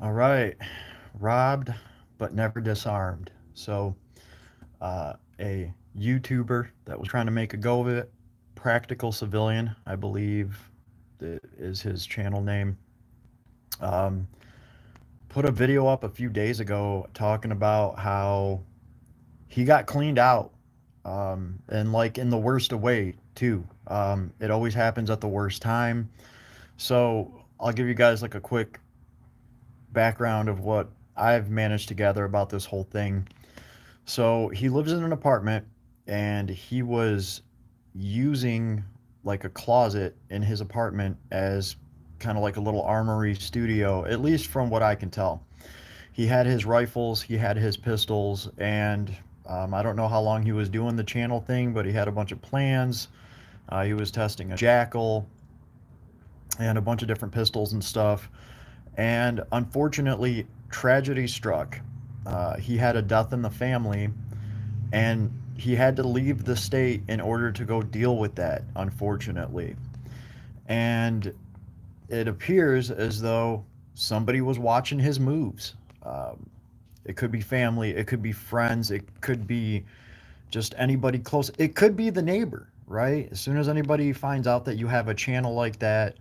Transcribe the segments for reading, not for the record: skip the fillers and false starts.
All right. Robbed but never disarmed. So, a YouTuber that was trying to make a go of it, Practical Civilian, I believe is his channel name, um, put a video up a few days ago talking about how he got cleaned out, and like in the worst of way too. It always happens at the worst time. So I'll give you guys like a quick background of what I've managed to gather about this whole thing. So he lives in an apartment and he was using like a closet in his apartment as kind of like a little armory studio, at least from what I can tell. He had his rifles, he had his pistols, and I don't know how long he was doing the channel thing, but he had a bunch of plans. He was testing a jackal and a bunch of different pistols and stuff. And unfortunately, tragedy struck. He had a death in the family, and he had to leave the state in order to go deal with that, unfortunately. And it appears as though somebody was watching his moves. Um, it could be family, it could be friends, it could be just anybody close. It could be the neighbor, right? As soon as anybody finds out that you have a channel like that,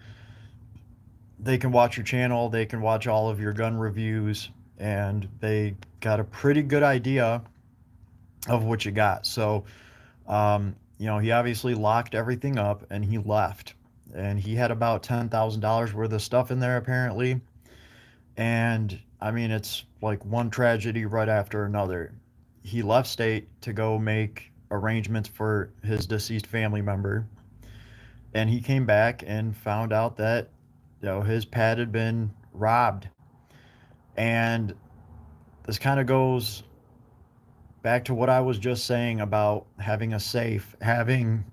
they can watch your channel, they can watch all of your gun reviews, and they got a pretty good idea of what you got. So, he obviously locked everything up and he left. And he had about $10,000 worth of stuff in there, apparently. And I mean, it's like one tragedy right after another. He left state to go make arrangements for his deceased family member. And he came back and found out that, his pad had been robbed. And this kind of goes back to what I was just saying about having a safe, having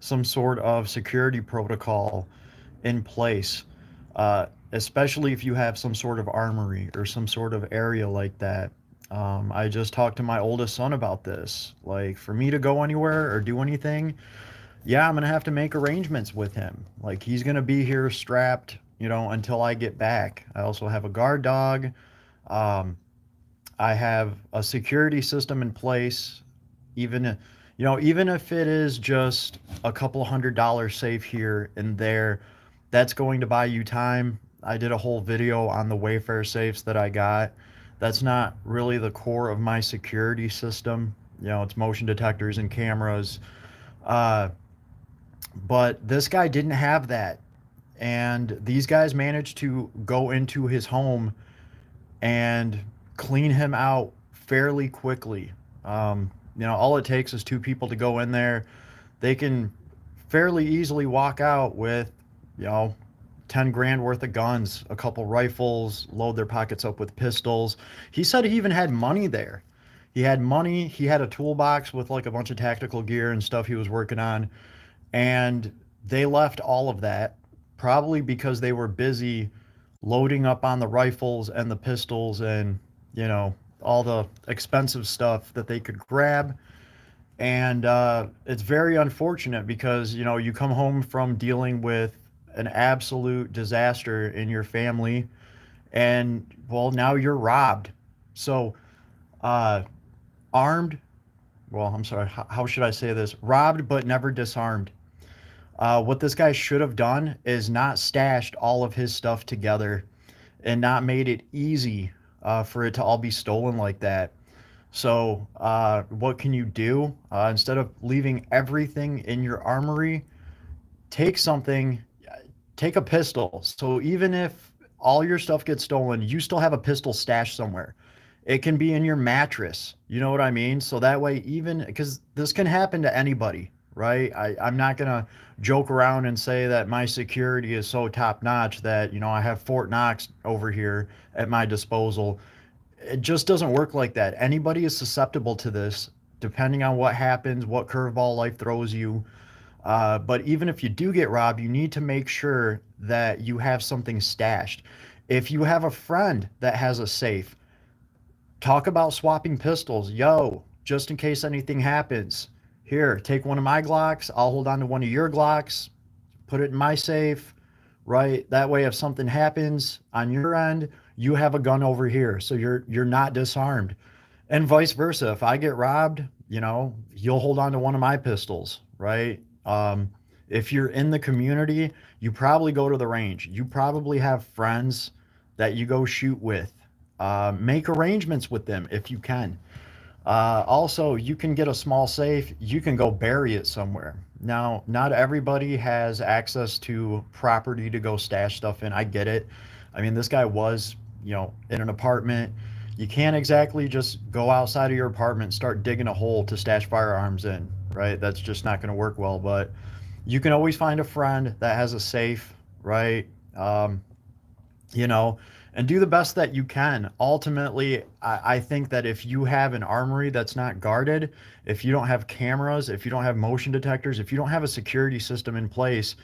some sort of security protocol in place, especially if you have some sort of armory or some sort of area like that. I just talked to my oldest son about this. Like, for me to go anywhere or do anything, yeah, I'm going to have to make arrangements with him. Like, he's going to be here strapped, until I get back. I also have a guard dog. Um, I have a security system in place, even even if it is just a couple $100 safe here and there, that's going to buy you time. I did a whole video on the Wayfair safes that I got. That's not really the core of my security system. It's motion detectors and cameras. Uh, but this guy didn't have that. And these guys managed to go into his home and clean him out fairly quickly. All it takes is two people to go in there. They can fairly easily walk out with, you know, 10 grand worth of guns, a couple rifles, load their pockets up with pistols. He said he even had money there. He had money. He had a toolbox with like a bunch of tactical gear and stuff he was working on. And they left all of that, probably because they were busy loading up on the rifles and the pistols and, all the expensive stuff that they could grab. And it's very unfortunate because, you come home from dealing with an absolute disaster in your family, and, well, now you're robbed. So, uh, armed, well, I'm sorry, how should I say this? Robbed but never disarmed. What this guy should have done is not stashed all of his stuff together and not made it easy for it to all be stolen like that. So, what can you do? Instead of leaving everything in your armory, take something, take a pistol. So, even if all your stuff gets stolen, you still have a pistol stashed somewhere. It can be in your mattress. You know what I mean? So that way, even because this can happen to anybody, right? I'm not going to joke around and say that my security is so top notch that, I have Fort Knox over here at my disposal. It just doesn't work like that. Anybody is susceptible to this, depending on what happens, what curveball life throws you. But even if you do get robbed, you need to make sure that you have something stashed. If you have a friend that has a safe, talk about swapping pistols. Yo, just in case anything happens, here, take one of my Glocks. I'll hold on to one of your Glocks, put it in my safe. right? That way, if something happens on your end, you have a gun over here, so you're not disarmed. And vice versa. If I get robbed, you'll hold on to one of my pistols, right? If you're in the community, you probably go to the range. You probably have friends that you go shoot with. Make arrangements with them if you can. Also, you can get a small safe. You can go bury it somewhere. Now, not everybody has access to property to go stash stuff in. I get it. I mean, this guy was, in an apartment. You can't exactly just go outside of your apartment and start digging a hole to stash firearms in, right? That's just not going to work well. But you can always find a friend that has a safe, right? You know, and do the best that you can. Ultimately, I think that if you have an armory that's not guarded, if you don't have cameras, if you don't have motion detectors, if you don't have a security system in place,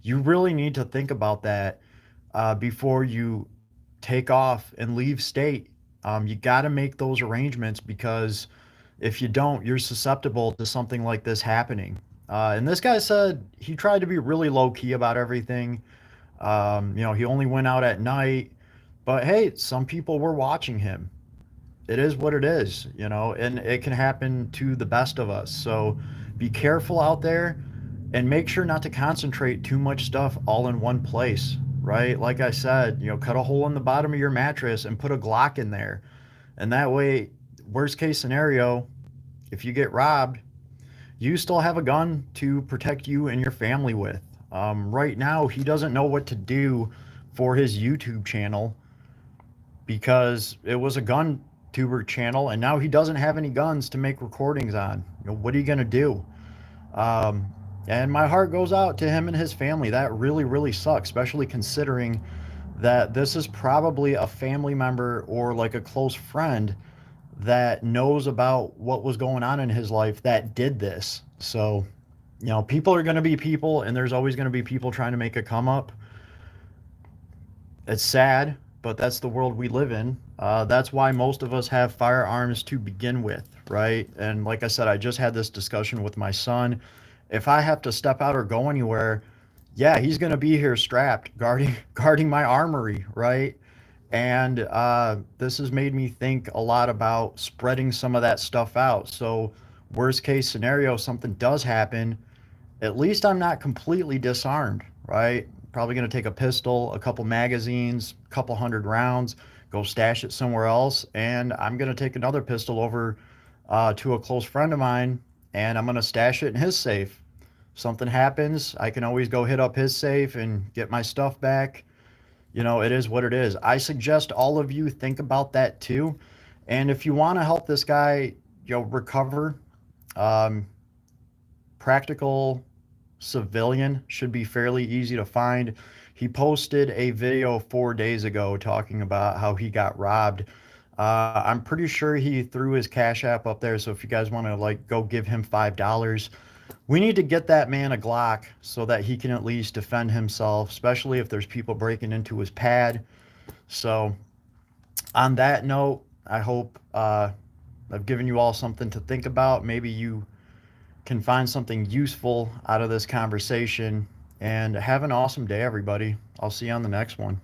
you really need to think about that before you take off and leave state. You got to make those arrangements because if you don't, you're susceptible to something like this happening. And this guy said he tried to be really low key about everything. He only went out at night, but hey, some people were watching him. It is what it is, and it can happen to the best of us. So be careful out there and make sure not to concentrate too much stuff all in one place, right? Like I said, cut a hole in the bottom of your mattress and put a Glock in there. And that way, worst case scenario, if you get robbed, you still have a gun to protect you and your family with. Right now, he doesn't know what to do for his YouTube channel because it was a gun tuber channel, and now he doesn't have any guns to make recordings on. What are you going to do? Um, and my heart goes out to him and his family. That really, really sucks, especially considering that this is probably a family member or like a close friend that knows about what was going on in his life that did this. So, people are going to be people, and there's always going to be people trying to make a come up. It's sad, but that's the world we live in. That's why most of us have firearms to begin with, right? And like I said, I just had this discussion with my son. If I have to step out or go anywhere, yeah, he's going to be here strapped, guarding guarding my armory, right? And this has made me think a lot about spreading some of that stuff out. So, worst case scenario, something does happen, at least I'm not completely disarmed, right? Probably going to take a pistol, a couple magazines, a couple hundred rounds, go stash it somewhere else, and I'm going to take another pistol over to a close friend of mine, and I'm going to stash it in his safe. Something happens, I can always go hit up his safe and get my stuff back. It is what it is. I suggest all of you think about that too. And if you want to help this guy, recover, um, practical civilian should be fairly easy to find. He posted a video 4 days ago talking about how he got robbed. I'm pretty sure he threw his Cash App up there. So if you guys want to go give him $5, we need to get that man a Glock so that he can at least defend himself, especially if there's people breaking into his pad. So on that note, I hope I've given you all something to think about. Maybe you can find something useful out of this conversation. And have an awesome day, everybody. I'll see you on the next one.